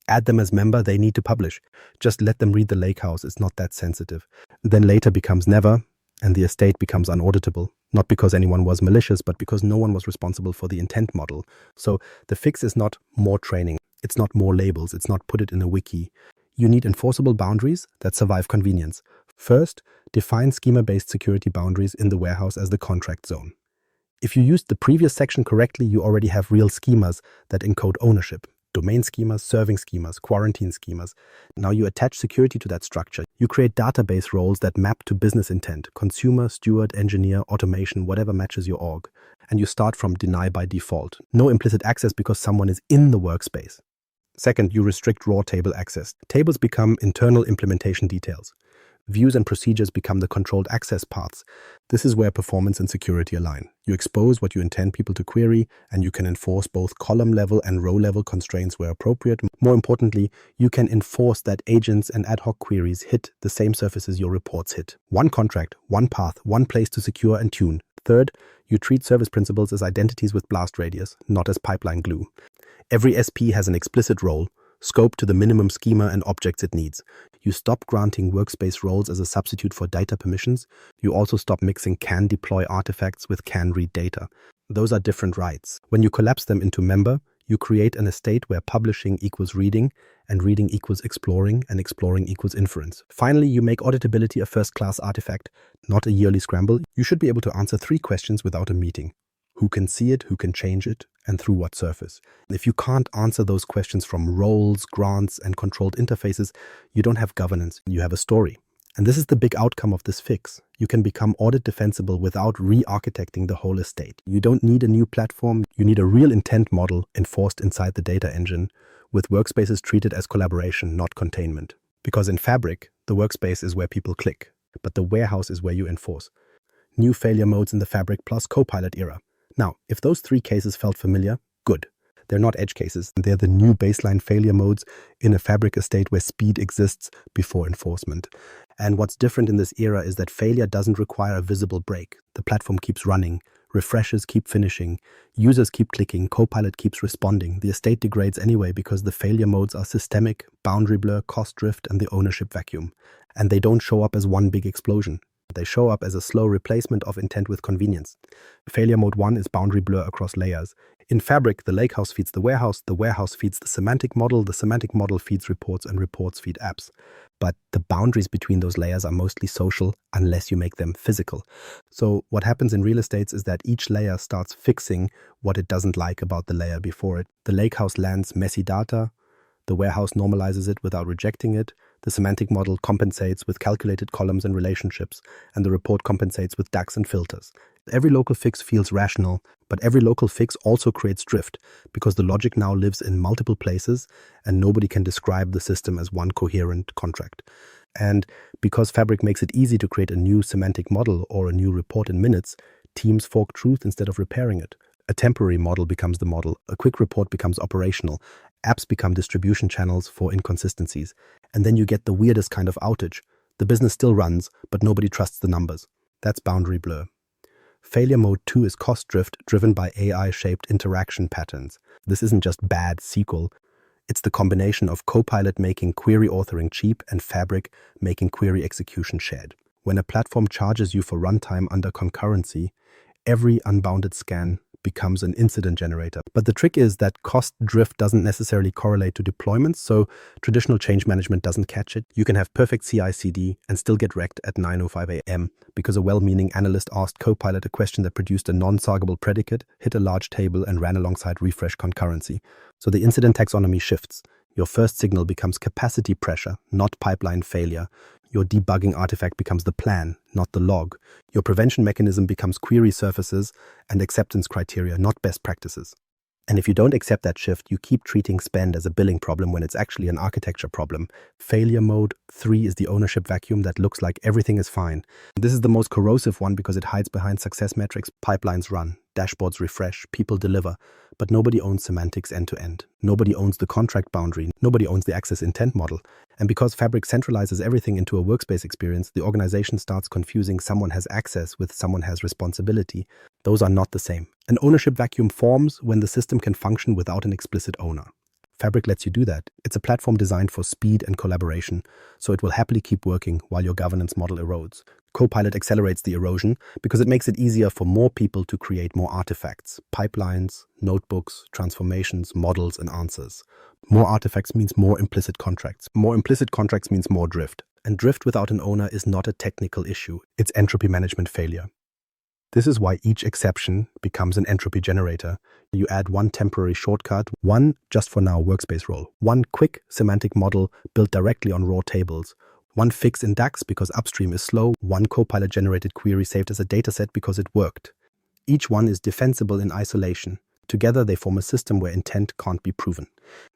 Add them as member, they need to publish. Just let them read the lakehouse, it's not that sensitive. Then later becomes never, and the estate becomes unauditable. Not because anyone was malicious, but because no one was responsible for the intent model. So the fix is not more training. It's not more labels. It's not put it in a wiki. You need enforceable boundaries that survive convenience. First, define schema-based security boundaries in the warehouse as the contract zone. If you used the previous section correctly, you already have real schemas that encode ownership. Domain schemas, serving schemas, quarantine schemas. Now you attach security to that structure. You create database roles that map to business intent: consumer, steward, engineer, automation, whatever matches your org. And you start from deny by default. No implicit access because someone is in the workspace. Second, you restrict raw table access. Tables become internal implementation details. Views and procedures become the controlled access paths. This is where performance and security align. You expose what you intend people to query, and you can enforce both column-level and row-level constraints where appropriate. More importantly, you can enforce that agents and ad hoc queries hit the same surfaces your reports hit. One contract, one path, one place to secure and tune. Third, you treat service principles as identities with blast radius, not as pipeline glue. Every SP has an explicit role, scope to the minimum schema and objects it needs. You stop granting workspace roles as a substitute for data permissions. You also stop mixing can deploy artifacts with can read data. Those are different rights. When you collapse them into member, you create an estate where publishing equals reading, and reading equals exploring, and exploring equals inference. Finally, you make auditability a first-class artifact, not a yearly scramble. You should be able to answer 3 questions without a meeting. Who can see it, who can change it, and through what surface? If you can't answer those questions from roles, grants, and controlled interfaces, you don't have governance, you have a story. And this is the big outcome of this fix. You can become audit defensible without re-architecting the whole estate. You don't need a new platform, you need a real intent model enforced inside the data engine, with workspaces treated as collaboration, not containment. Because in Fabric, the workspace is where people click, but the warehouse is where you enforce. New failure modes in the Fabric plus Copilot era. Now, if those 3 cases felt familiar, good. They're not edge cases. They're the new baseline failure modes in a Fabric estate where speed exists before enforcement. And what's different in this era is that failure doesn't require a visible break. The platform keeps running, refreshes keep finishing, users keep clicking, Copilot keeps responding. The estate degrades anyway because the failure modes are systemic, boundary blur, cost drift, and the ownership vacuum. And they don't show up as one big explosion. They show up as a slow replacement of intent with convenience. Failure mode 1 is boundary blur across layers. In Fabric, the lakehouse feeds the warehouse feeds the semantic model feeds reports, and reports feed apps. But the boundaries between those layers are mostly social unless you make them physical. So what happens in real estates is that each layer starts fixing what it doesn't like about the layer before it. The lakehouse lands messy data, the warehouse normalizes it without rejecting it, the semantic model compensates with calculated columns and relationships, and the report compensates with DAX and filters. Every local fix feels rational, but every local fix also creates drift, because the logic now lives in multiple places, and nobody can describe the system as one coherent contract. And because Fabric makes it easy to create a new semantic model or a new report in minutes, teams fork truth instead of repairing it. A temporary model becomes the model, a quick report becomes operational, apps become distribution channels for inconsistencies, and then you get the weirdest kind of outage. The business still runs, but nobody trusts the numbers. That's boundary blur. Failure mode 2 is cost drift driven by AI-shaped interaction patterns. This isn't just bad SQL, it's the combination of Copilot making query authoring cheap and Fabric making query execution shared. When a platform charges you for runtime under concurrency, every unbounded scan becomes an incident generator. But the trick is that cost drift doesn't necessarily correlate to deployments, so traditional change management doesn't catch it. You can have perfect CI/CD and still get wrecked at 9:05 a.m. because a well-meaning analyst asked Copilot a question that produced a non-saggable predicate, hit a large table, and ran alongside refresh concurrency. So the incident taxonomy shifts. Your first signal becomes capacity pressure, not pipeline failure. Your debugging artifact becomes the plan, not the log. Your prevention mechanism becomes query surfaces and acceptance criteria, not best practices. And if you don't accept that shift, you keep treating spend as a billing problem when it's actually an architecture problem. Failure mode 3 is the ownership vacuum that looks like everything is fine. This is the most corrosive one because it hides behind success metrics. Pipelines run, dashboards refresh, people deliver, but nobody owns semantics end to end. Nobody owns the contract boundary. Nobody owns the access intent model. And because Fabric centralizes everything into a workspace experience, the organization starts confusing someone has access with someone has responsibility. Those are not the same. An ownership vacuum forms when the system can function without an explicit owner. Fabric lets you do that. It's a platform designed for speed and collaboration, so it will happily keep working while your governance model erodes. Copilot accelerates the erosion because it makes it easier for more people to create more artifacts, pipelines, notebooks, transformations, models, and answers. More artifacts means more implicit contracts. More implicit contracts means more drift. And drift without an owner is not a technical issue. It's entropy management failure. This is why each exception becomes an entropy generator. You add one temporary shortcut, one just for now workspace role, one quick semantic model built directly on raw tables, one fix in DAX because upstream is slow, one Copilot generated query saved as a dataset because it worked. Each one is defensible in isolation. Together they form a system where intent can't be proven.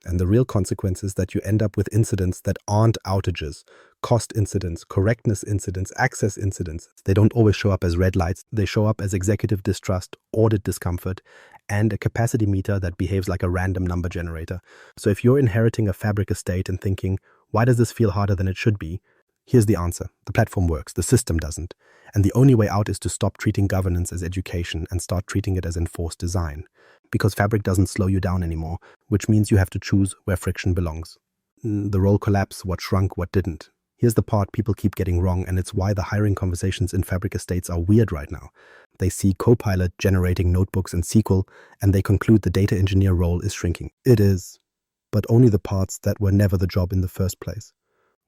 And the real consequence is that you end up with incidents that aren't outages. Cost incidents, correctness incidents, access incidents. They don't always show up as red lights. They show up as executive distrust, audit discomfort, and a capacity meter that behaves like a random number generator. So if you're inheriting a Fabric estate and thinking, why does this feel harder than it should be? Here's the answer. The platform works, the system doesn't. And the only way out is to stop treating governance as education and start treating it as enforced design. Because Fabric doesn't slow you down anymore, which means you have to choose where friction belongs. The role collapse, what shrunk, what didn't. Here's the part people keep getting wrong, and it's why the hiring conversations in Fabric estates are weird right now. They see Copilot generating notebooks and SQL, and they conclude the data engineer role is shrinking. It is, but only the parts that were never the job in the first place.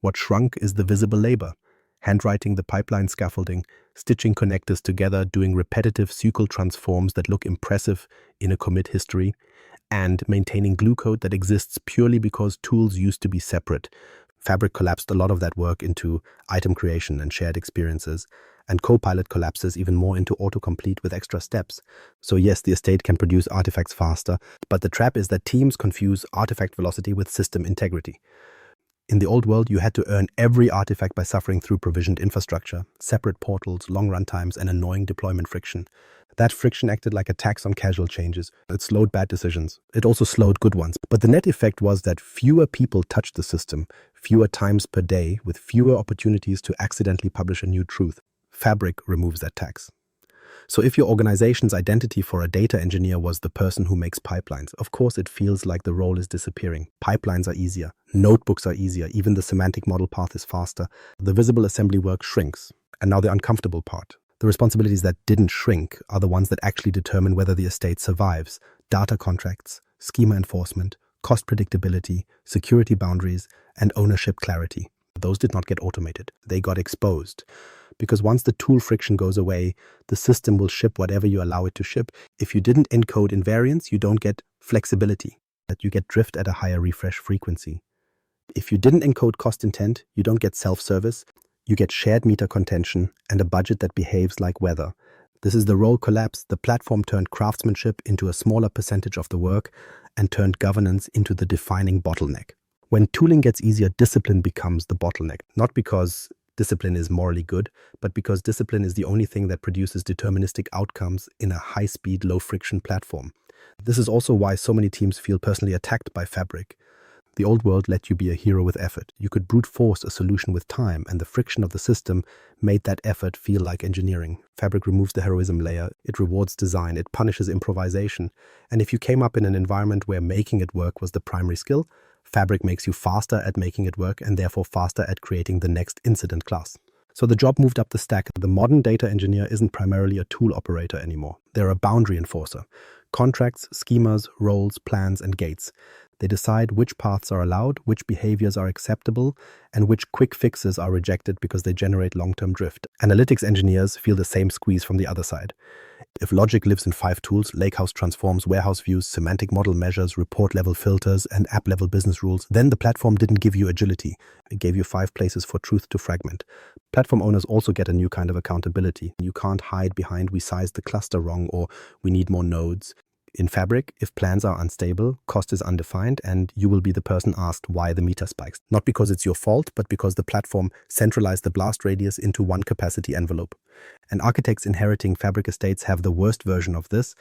What shrunk is the visible labor. Handwriting the pipeline scaffolding, stitching connectors together, doing repetitive SQL transforms that look impressive in a commit history, and maintaining glue code that exists purely because tools used to be separate. Fabric collapsed a lot of that work into item creation and shared experiences, and Copilot collapses even more into autocomplete with extra steps. So yes, the estate can produce artifacts faster, but the trap is that teams confuse artifact velocity with system integrity. In the old world, you had to earn every artifact by suffering through provisioned infrastructure, separate portals, long runtimes, and annoying deployment friction. That friction acted like a tax on casual changes. It slowed bad decisions. It also slowed good ones. But the net effect was that fewer people touched the system, fewer times per day, with fewer opportunities to accidentally publish a new truth. Fabric removes that tax. So if your organization's identity for a data engineer was the person who makes pipelines, of course it feels like the role is disappearing. Pipelines are easier. Notebooks are easier. Even the semantic model path is faster. The visible assembly work shrinks. And now the uncomfortable part. The responsibilities that didn't shrink are the ones that actually determine whether the estate survives. Data contracts, schema enforcement, cost predictability, security boundaries, and ownership clarity. Those did not get automated. They got exposed. Because once the tool friction goes away, the system will ship whatever you allow it to ship. If you didn't encode invariance, you don't get flexibility. You get drift at a higher refresh frequency. If you didn't encode cost intent, you don't get self-service. You get shared meter contention and a budget that behaves like weather. This is the role collapse. The platform turned craftsmanship into a smaller percentage of the work and turned governance into the defining bottleneck. When tooling gets easier, discipline becomes the bottleneck. Not because discipline is morally good, but because discipline is the only thing that produces deterministic outcomes in a high-speed, low-friction platform. This is also why so many teams feel personally attacked by Fabric. The old world let you be a hero with effort. You could brute force a solution with time, and the friction of the system made that effort feel like engineering. Fabric removes the heroism layer. It rewards design. It punishes improvisation. And if you came up in an environment where making it work was the primary skill, Fabric makes you faster at making it work and therefore faster at creating the next incident class. So the job moved up the stack. The modern data engineer isn't primarily a tool operator anymore. They're a boundary enforcer. Contracts, schemas, roles, plans, and gates. They decide which paths are allowed, which behaviors are acceptable, and which quick fixes are rejected because they generate long-term drift. Analytics engineers feel the same squeeze from the other side. If logic lives in 5 tools, lakehouse transforms, warehouse views, semantic model measures, report-level filters, and app-level business rules, then the platform didn't give you agility. It gave you 5 places for truth to fragment. Platform owners also get a new kind of accountability. You can't hide behind "we sized the cluster wrong" or "we need more nodes." In Fabric, if plans are unstable, cost is undefined, and you will be the person asked why the meter spikes. Not because it's your fault, but because the platform centralized the blast radius into one capacity envelope. And architects inheriting Fabric estates have the worst version of this.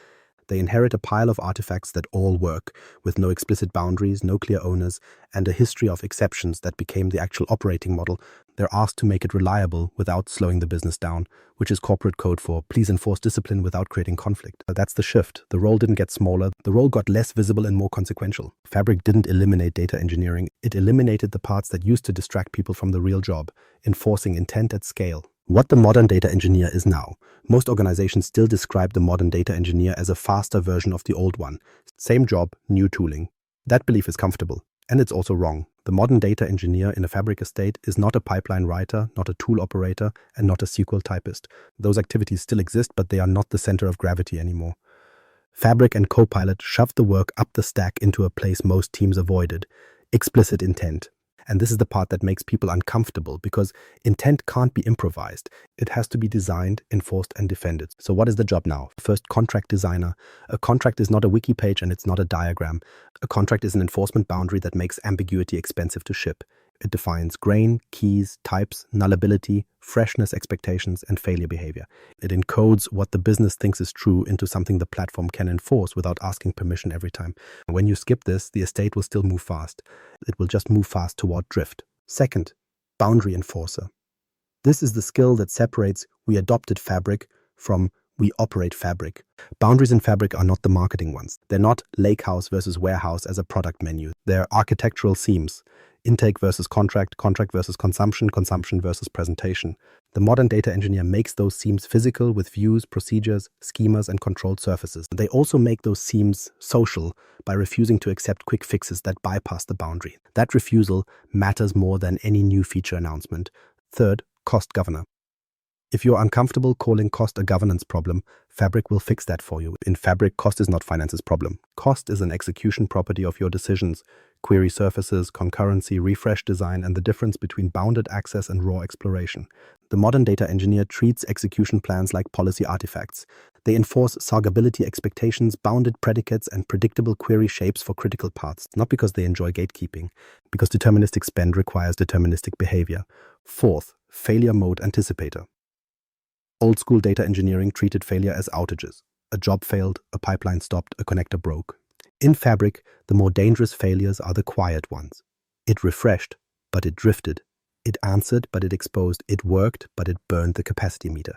They inherit a pile of artifacts that all work, with no explicit boundaries, no clear owners, and a history of exceptions that became the actual operating model. They're asked to make it reliable without slowing the business down, which is corporate code for "please enforce discipline without creating conflict." That's the shift. The role didn't get smaller, the role got less visible and more consequential. Fabric didn't eliminate data engineering, it eliminated the parts that used to distract people from the real job, enforcing intent at scale. What the modern data engineer is now. Most organizations still describe the modern data engineer as a faster version of the old one. Same job, new tooling. That belief is comfortable. And it's also wrong. The modern data engineer in a Fabric estate is not a pipeline writer, not a tool operator, and not a SQL typist. Those activities still exist, but they are not the center of gravity anymore. Fabric and Copilot shoved the work up the stack into a place most teams avoided: explicit intent. And this is the part that makes people uncomfortable, because intent can't be improvised. It has to be designed, enforced, and defended. So what is the job now? First, contract designer. A contract is not a wiki page and it's not a diagram. A contract is an enforcement boundary that makes ambiguity expensive to ship. It defines grain, keys, types, nullability, freshness expectations, and failure behavior. It encodes what the business thinks is true into something the platform can enforce without asking permission every time. When you skip this, the estate will still move fast. It will just move fast toward drift. Second, boundary enforcer. This is the skill that separates "we adopted Fabric" from "we operate Fabric." Boundaries in Fabric are not the marketing ones. They're not lakehouse versus warehouse as a product menu. They're architectural seams. Intake versus contract, contract versus consumption, consumption versus presentation. The modern data engineer makes those seams physical with views, procedures, schemas, and controlled surfaces. They also make those seams social by refusing to accept quick fixes that bypass the boundary. That refusal matters more than any new feature announcement. Third, cost governor. If you're uncomfortable calling cost a governance problem, Fabric will fix that for you. In Fabric, cost is not finance's problem. Cost is an execution property of your decisions: query surfaces, concurrency, refresh design, and the difference between bounded access and raw exploration. The modern data engineer treats execution plans like policy artifacts. They enforce saugability expectations, bounded predicates, and predictable query shapes for critical paths, not because they enjoy gatekeeping, because deterministic spend requires deterministic behavior. Fourth, failure mode anticipator. Old-school data engineering treated failure as outages. A job failed, a pipeline stopped, a connector broke. In Fabric, the more dangerous failures are the quiet ones. It refreshed, but it drifted. It answered, but it exposed. It worked, but it burned the capacity meter.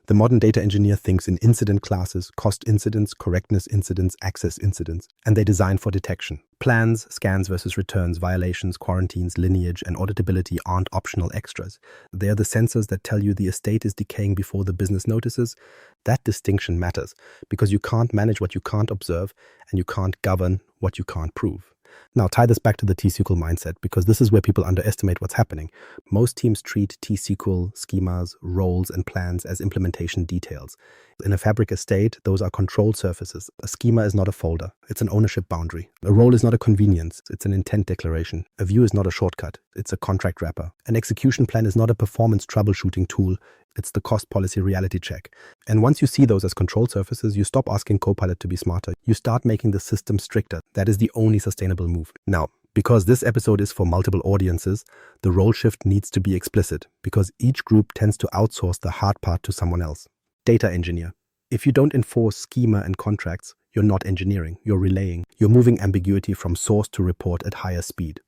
The modern data engineer thinks in incident classes: cost incidents, correctness incidents, access incidents, and they design for detection. Plans, scans versus returns, violations, quarantines, lineage, and auditability aren't optional extras. They are the sensors that tell you the estate is decaying before the business notices. That distinction matters, because you can't manage what you can't observe, and you can't govern what you can't prove. Now tie this back to the T-SQL mindset, because this is where people underestimate what's happening. Most teams treat T-SQL, schemas, roles, and plans as implementation details. In a Fabric estate, those are control surfaces. A schema is not a folder, it's an ownership boundary. A role is not a convenience, it's an intent declaration. A view is not a shortcut, it's a contract wrapper. An execution plan is not a performance troubleshooting tool, it's the cost policy reality check. And once you see those as control surfaces, you stop asking Copilot to be smarter. You start making the system stricter. That is the only sustainable move. Now, because this episode is for multiple audiences, the role shift needs to be explicit, because each group tends to outsource the hard part to someone else. Data engineer. If you don't enforce schema and contracts, you're not engineering, you're relaying. You're moving ambiguity from source to report at higher speed.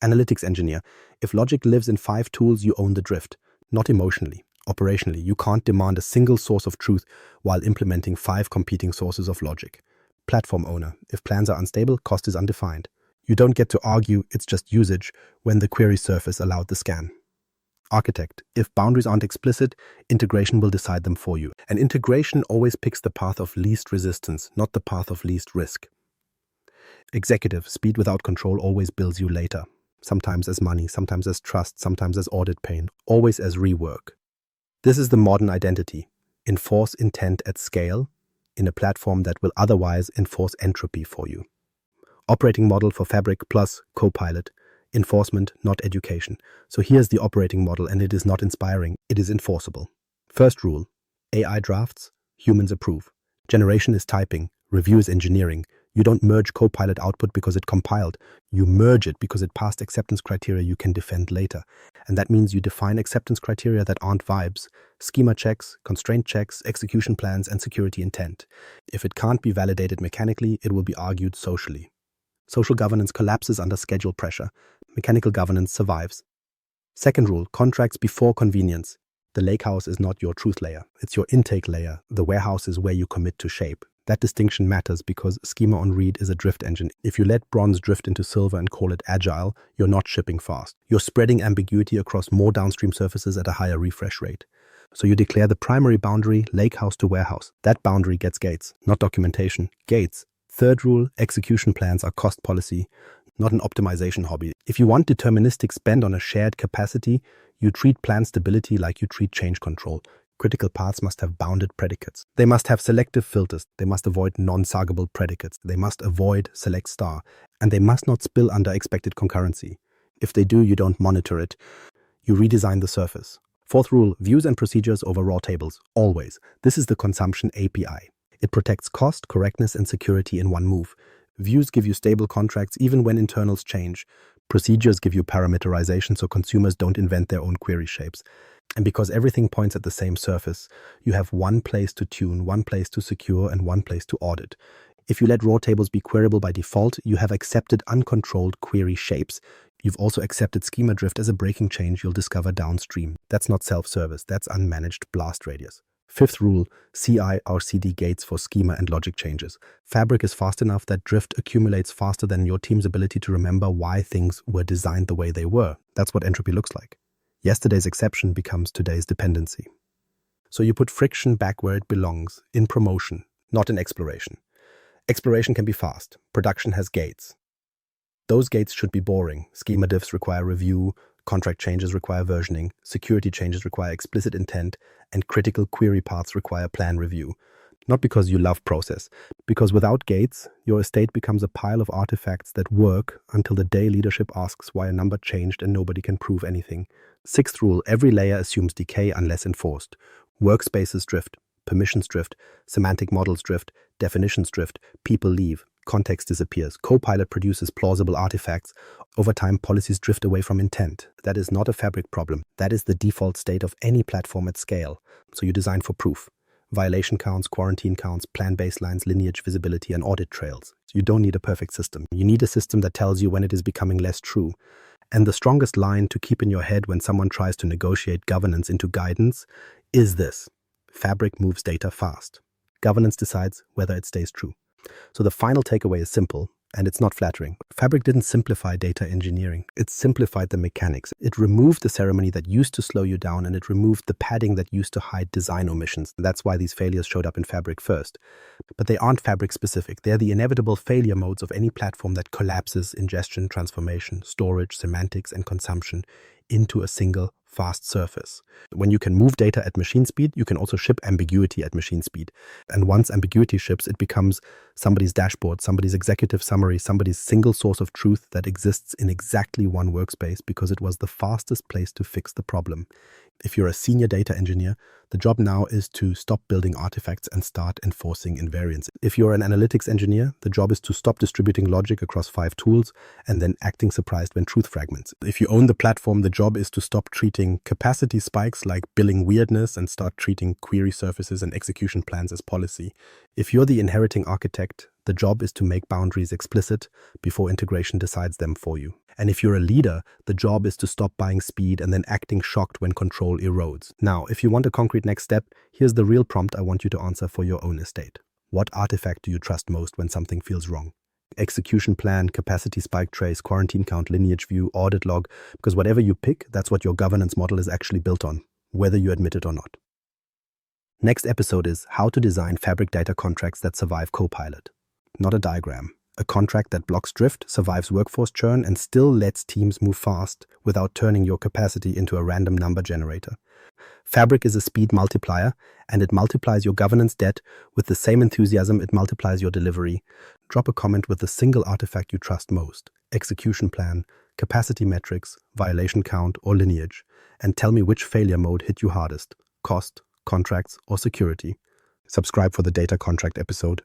Analytics engineer. If logic lives in 5 tools, you own the drift, not emotionally. Operationally, you can't demand a single source of truth while implementing 5 competing sources of logic. Platform owner. If plans are unstable, cost is undefined. You don't get to argue it's just usage when the query surface allowed the scan. Architect, if boundaries aren't explicit, integration will decide them for you. And integration always picks the path of least resistance, not the path of least risk. Executive, speed without control always bills you later. Sometimes as money, sometimes as trust, sometimes as audit pain, always as rework. This is the modern identity. Enforce intent at scale in a platform that will otherwise enforce entropy for you. Operating model for Fabric plus Copilot. Enforcement, not education. So here's the operating model, and it is not inspiring, it is enforceable. First rule, AI drafts, humans approve. Generation is typing, review is engineering. You don't merge Copilot output because it compiled. You merge it because it passed acceptance criteria you can defend later. And that means you define acceptance criteria that aren't vibes, schema checks, constraint checks, execution plans, and security intent. If it can't be validated mechanically, it will be argued socially. Social governance collapses under schedule pressure. Mechanical governance survives. Second rule, contracts before convenience. The lakehouse is not your truth layer. It's your intake layer. The warehouse is where you commit to shape. That distinction matters because schema on read is a drift engine. If you let bronze drift into silver and call it agile, you're not shipping fast. You're spreading ambiguity across more downstream surfaces at a higher refresh rate. So you declare the primary boundary, lakehouse to warehouse. That boundary gets gates, not documentation. Gates. Third rule, execution plans are cost policy, not an optimization hobby. If you want deterministic spend on a shared capacity, you treat plan stability like you treat change control. Critical paths must have bounded predicates. They must have selective filters. They must avoid non-saggable predicates. They must avoid select star. And they must not spill under expected concurrency. If they do, you don't monitor it. You redesign the surface. Fourth rule, views and procedures over raw tables. Always. This is the consumption API. It protects cost, correctness, and security in one move. Views give you stable contracts even when internals change. Procedures give you parameterization so consumers don't invent their own query shapes. And because everything points at the same surface, you have one place to tune, one place to secure, and one place to audit. If you let raw tables be queryable by default, you have accepted uncontrolled query shapes. You've also accepted schema drift as a breaking change you'll discover downstream. That's not self-service, that's unmanaged blast radius. Fifth rule, CI or CD gates for schema and logic changes. Fabric is fast enough that drift accumulates faster than your team's ability to remember why things were designed the way they were. That's what entropy looks like. Yesterday's exception becomes today's dependency. So you put friction back where it belongs, in promotion, not in exploration. Exploration can be fast. Production has gates. Those gates should be boring. Schema diffs require review, contract changes require versioning, security changes require explicit intent, and critical query paths require plan review. Not because you love process, because without gates, your estate becomes a pile of artifacts that work until the day leadership asks why a number changed and nobody can prove anything. Sixth rule, every layer assumes decay unless enforced. Workspaces drift, permissions drift, semantic models drift, definitions drift, people leave, context disappears. Copilot produces plausible artifacts. Over time, policies drift away from intent. That is not a Fabric problem. That is the default state of any platform at scale. So you design for proof. Violation counts, quarantine counts, plan baselines, lineage visibility, and audit trails. So you don't need a perfect system. You need a system that tells you when it is becoming less true. And the strongest line to keep in your head when someone tries to negotiate governance into guidance is this: Fabric moves data fast. Governance decides whether it stays true. So the final takeaway is simple, and it's not flattering. Fabric didn't simplify data engineering. It simplified the mechanics. It removed the ceremony that used to slow you down, and it removed the padding that used to hide design omissions. That's why these failures showed up in Fabric first. But they aren't Fabric specific. They're the inevitable failure modes of any platform that collapses ingestion, transformation, storage, semantics, and consumption into a single fast surface. When you can move data at machine speed, you can also ship ambiguity at machine speed. And once ambiguity ships, it becomes somebody's dashboard, somebody's executive summary, somebody's single source of truth that exists in exactly one workspace because it was the fastest place to fix the problem. If you're a senior data engineer, the job now is to stop building artifacts and start enforcing invariance. If you're an analytics engineer, the job is to stop distributing logic across 5 tools and then acting surprised when truth fragments. If you own the platform, the job is to stop treating capacity spikes like billing weirdness and start treating query surfaces and execution plans as policy. If you're the inheriting architect, the job is to make boundaries explicit before integration decides them for you. And if you're a leader, the job is to stop buying speed and then acting shocked when control erodes. Now, if you want a concrete next step, here's the real prompt I want you to answer for your own estate. What artifact do you trust most when something feels wrong? execution plan, capacity spike trace, quarantine count, lineage view, audit log, because whatever you pick, that's what your governance model is actually built on, whether you admit it or not. Next episode is how to design Fabric data contracts that survive Copilot. Not a diagram. A contract that blocks drift, survives workforce churn, and still lets teams move fast without turning your capacity into a random number generator. Fabric is a speed multiplier, and it multiplies your governance debt with the same enthusiasm it multiplies your delivery. Drop a comment with the single artifact you trust most: execution plan, capacity metrics, violation count, or lineage, and tell me which failure mode hit you hardest: cost, contracts, or security. Subscribe for the data contract episode.